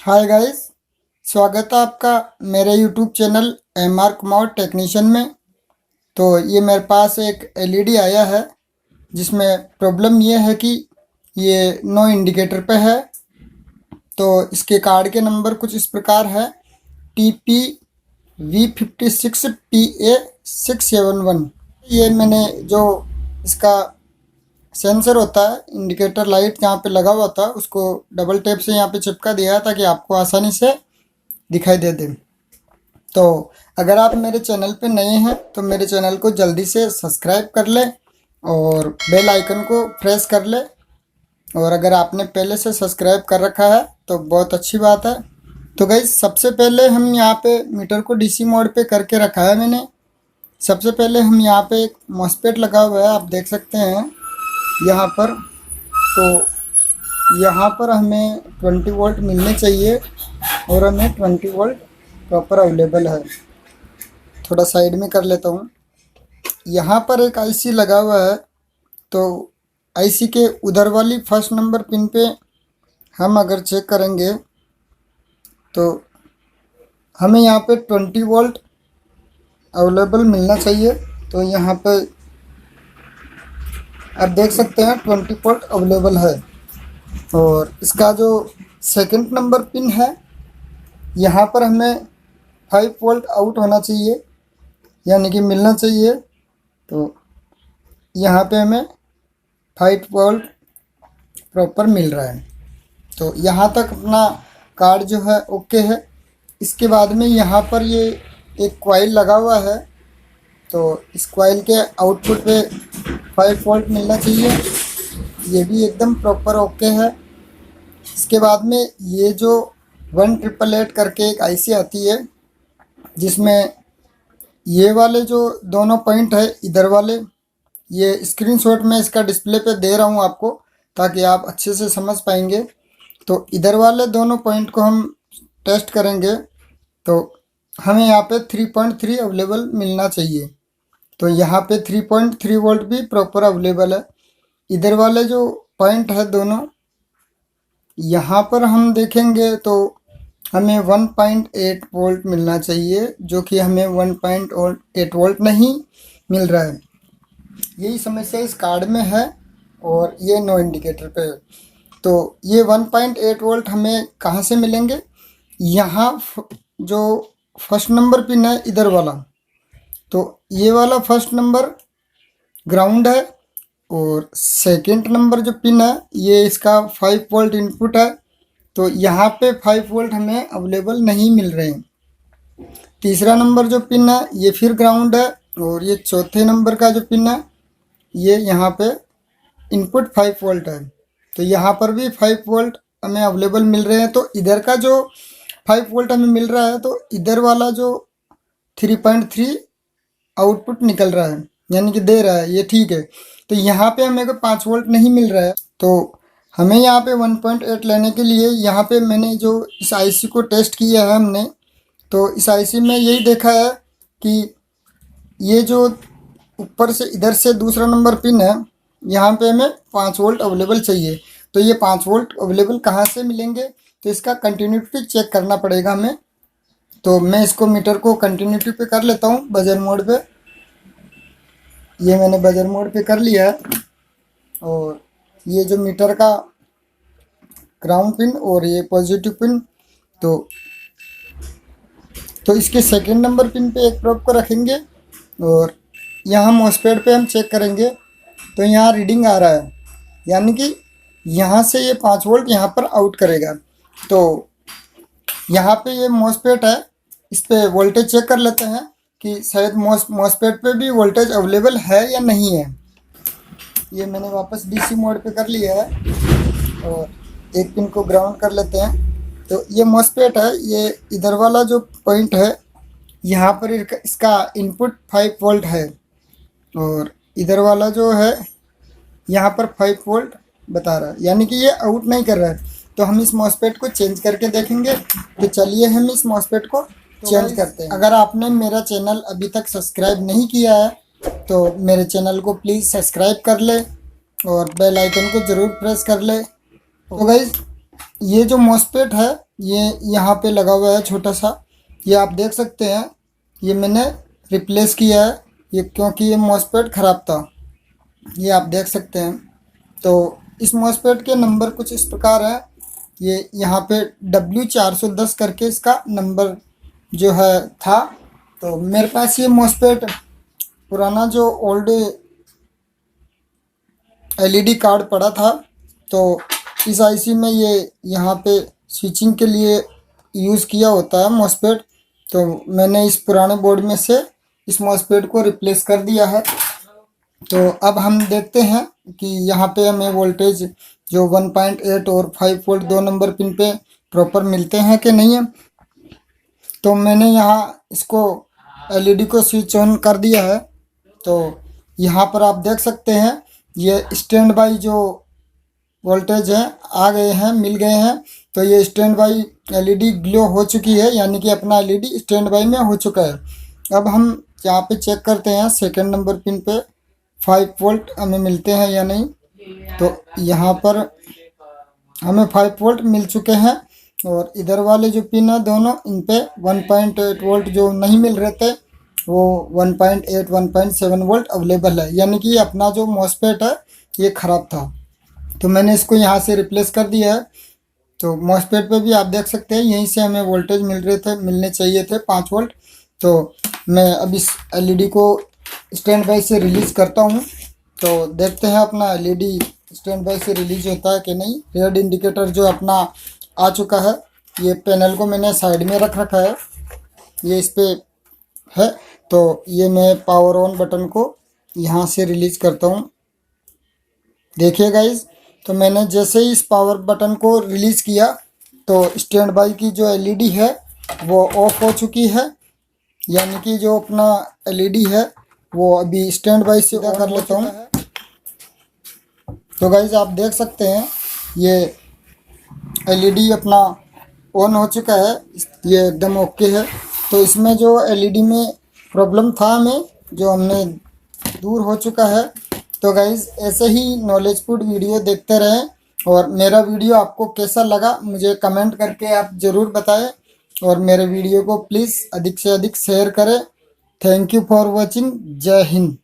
Hi guys, स्वागत है आपका मेरे YouTube channel MR Kumar technician में। तो ये मेरे पास एक एलईडी आया है जिसमें प्रॉब्लम ये है कि ये नो इंडिकेटर पे है। तो इसके कार्ड के नंबर कुछ इस प्रकार है TPV56PA671। ये मैंने जो इसका सेंसर होता है, इंडिकेटर लाइट जहाँ पे लगा हुआ था, उसको डबल टैप से यहाँ पे चिपका दिया है ताकि आपको आसानी से दिखाई दे दे। तो अगर आप मेरे चैनल पे नए हैं तो मेरे चैनल को जल्दी से सब्सक्राइब कर ले और बेल आइकन को प्रेस कर ले। और अगर आपने पहले से सब्सक्राइब कर रखा है तो बहुत अच्छी बात है। तो गाइस, सबसे पहले हम यहाँ पे मीटर को डीसी मोड पे करके रखा है मैंने। सबसे पहले हम यहाँ पे एक मॉसफेट लगा हुआ है, आप देख सकते हैं यहाँ पर। तो यहाँ पर हमें 20 वोल्ट मिलने चाहिए और हमें 20 वोल्ट प्रॉपर अवेलेबल है। थोड़ा साइड में कर लेता हूँ। यहाँ पर एक आईसी लगा हुआ है, तो आईसी के उधर वाली फर्स्ट नंबर पिन पे हम अगर चेक करेंगे तो हमें यहाँ पे 20 वोल्ट अवेलेबल मिलना चाहिए। तो यहाँ पे आप देख सकते हैं 20 वोल्ट अवेलेबल है। और इसका जो सेकंड नंबर पिन है, यहाँ पर हमें 5 वोल्ट आउट होना चाहिए, यानी कि मिलना चाहिए। तो यहाँ पे हमें 5 वोल्ट प्रॉपर मिल रहा है। तो यहाँ तक अपना कार्ड जो है ओके है। इसके बाद में यहाँ पर ये एक कॉइल लगा हुआ है, तो इस कॉइल के आउटपुट पे 5 वोल्ट मिलना चाहिए। ये भी एकदम प्रॉपर ओके है। इसके बाद में ये जो 1888 करके एक आईसी आती है, जिसमें ये वाले जो दोनों पॉइंट है इधर वाले, ये स्क्रीनशॉट में इसका डिस्प्ले पे दे रहा हूँ आपको ताकि आप अच्छे से समझ पाएंगे। तो इधर वाले दोनों पॉइंट को हम टेस्ट करेंगे तो हमें यहाँ पे 3.3 अवेलेबल मिलना चाहिए। तो यहाँ पे 3.3 वोल्ट भी प्रॉपर अवेलेबल है। इधर वाले जो पॉइंट है दोनों, यहाँ पर हम देखेंगे तो हमें 1.8 वोल्ट मिलना चाहिए, जो कि हमें 1.8 वोल्ट नहीं मिल रहा है। यही समस्या इस कार्ड में है और ये नो इंडिकेटर पे है। तो ये 1.8 वोल्ट हमें कहाँ से मिलेंगे? यहाँ जो फर्स्ट नंबर पिन है इधर वाला, तो ये वाला फर्स्ट नंबर ग्राउंड है और सेकंड नंबर जो पिन है ये इसका 5 वोल्ट इनपुट है। तो यहाँ पे 5 वोल्ट हमें अवेलेबल नहीं मिल रहे हैं। तीसरा नंबर जो पिन है ये फिर ग्राउंड है और ये चौथे नंबर का जो पिन है ये यहाँ पे इनपुट 5 वोल्ट है। तो यहाँ पर भी 5 वोल्ट हमें अवेलेबल मिल रहे हैं। तो इधर का जो 5 वोल्ट हमें मिल रहा है, तो इधर वाला जो 3.3 आउटपुट निकल रहा है, यानी कि दे रहा है, ये ठीक है। तो यहाँ पे हमें को 5 वोल्ट नहीं मिल रहा है। तो हमें यहाँ पे 1.8 लेने के लिए यहाँ पे मैंने जो इस आईसी को टेस्ट किया है हमने, तो इस आईसी में यही देखा है कि ये जो ऊपर से इधर से दूसरा नंबर पिन है, यहाँ पे हमें 5 वोल्ट अवेलेबल चाहिए। तो ये 5 वोल्ट अवेलेबल कहाँ से मिलेंगे? तो इसका कंटिन्यूटी चेक करना पड़ेगा हमें। तो मैं इसको मीटर को कंटिन्यूटी पे कर लेता हूँ, बजर मोड पे। ये मैंने बजर मोड पे कर लिया है। और ये जो मीटर का ग्राउंड पिन और ये पॉजिटिव पिन, तो इसके सेकंड नंबर पिन पे एक प्रोब को रखेंगे और यहाँ मॉसफेट पे हम चेक करेंगे। तो यहाँ रीडिंग आ रहा है, यानी कि यहाँ से ये 5 वोल्ट यहाँ पर आउट करेगा। तो यहाँ पे ये मॉसफेट है, इस पे वोल्टेज चेक कर लेते हैं कि शायद मॉसफेट पे भी वोल्टेज अवेलेबल है या नहीं है। ये मैंने वापस डीसी मोड पे कर लिया है और एक पिन को ग्राउंड कर लेते हैं। तो ये मॉसफेट है, ये इधर वाला जो पॉइंट है यहाँ पर इसका इनपुट 5 वोल्ट है और इधर वाला जो है यहाँ पर 5 वोल्ट बता रहा है, यानी कि ये आउट नहीं कर रहा है। तो हम इस मॉसफेट को चेंज करके देखेंगे। तो चलिए हम इस मॉसफेट को चेंज करते हैं। अगर आपने मेरा चैनल अभी तक सब्सक्राइब नहीं किया है तो मेरे चैनल को प्लीज़ सब्सक्राइब कर ले और बेल आइकन को ज़रूर प्रेस कर ले। तो गाइस, ये जो मॉसफेट है ये यहाँ पे लगा हुआ है छोटा सा, ये आप देख सकते हैं। ये मैंने रिप्लेस किया है ये, क्योंकि ये मॉसफेट ख़राब था, ये आप देख सकते हैं। तो इस मॉसफेट के नंबर कुछ इस प्रकार है। ये यहाँ पे W410 करके इसका नंबर जो है था। तो मेरे पास ये मॉसफेट पुराना जो ओल्ड LED कार्ड पड़ा था, तो इस IC में ये यहाँ पे स्विचिंग के लिए यूज़ किया होता है मॉसफेट। तो मैंने इस पुराने बोर्ड में से इस मॉसफेट को रिप्लेस कर दिया है। तो अब हम देखते हैं कि यहाँ पे हमें वोल्टेज जो 1.8 और 5 वोल्ट दो नंबर पिन पे प्रॉपर मिलते हैं कि नहीं है। तो मैंने यहाँ इसको LED को स्विच ऑन कर दिया है। तो यहाँ पर आप देख सकते हैं ये स्टैंड बाई जो वोल्टेज है आ गए हैं, मिल गए हैं। तो ये स्टैंड बाई LED ग्लो हो चुकी है, यानी कि अपना LED स्टैंड बाई में हो चुका है। अब हम यहाँ पे चेक करते हैं सेकंड नंबर पिन पे 5 वोल्ट हमें मिलते हैं या नहीं। तो यहाँ पर हमें 5 वोल्ट मिल चुके हैं, और इधर वाले जो पिन है दोनों, इन पे 1.8 वोल्ट जो नहीं मिल रहे थे वो 1.8 1.7 वोल्ट अवेलेबल है, यानी कि अपना जो मॉसफेट है ये ख़राब था। तो मैंने इसको यहाँ से रिप्लेस कर दिया है। तो मॉसफेट पे भी आप देख सकते हैं यहीं से हमें वोल्टेज मिलने चाहिए थे 5 वोल्ट। तो मैं अब इस LED को स्टैंड बाई से रिलीज़ करता हूँ। तो देखते हैं अपना LED स्टैंड बाई से रिलीज होता है कि नहीं। रेड इंडिकेटर जो अपना आ चुका है, ये पैनल को मैंने साइड में रख रखा है, ये इस पे है। तो ये मैं पावर ऑन बटन को यहाँ से रिलीज करता हूँ। देखिए गाइस, तो मैंने जैसे ही इस पावर बटन को रिलीज़ किया तो स्टैंड बाई की जो LED है वो ऑफ हो चुकी है, यानी कि जो अपना LED है वो अभी स्टैंड बाई सीधा कर लेता हूँ। तो गाइस आप देख सकते हैं ये LED अपना ऑन हो चुका है, ये एकदम ओके है। तो इसमें जो LED में प्रॉब्लम था हमें, जो हमने दूर हो चुका है। तो गाइस ऐसे ही नॉलेजफुल वीडियो देखते रहें, और मेरा वीडियो आपको कैसा लगा मुझे कमेंट करके आप ज़रूर बताएं, और मेरे वीडियो को प्लीज़ अधिक से अधिक शेयर करें। Thank you for watching. जय हिंद।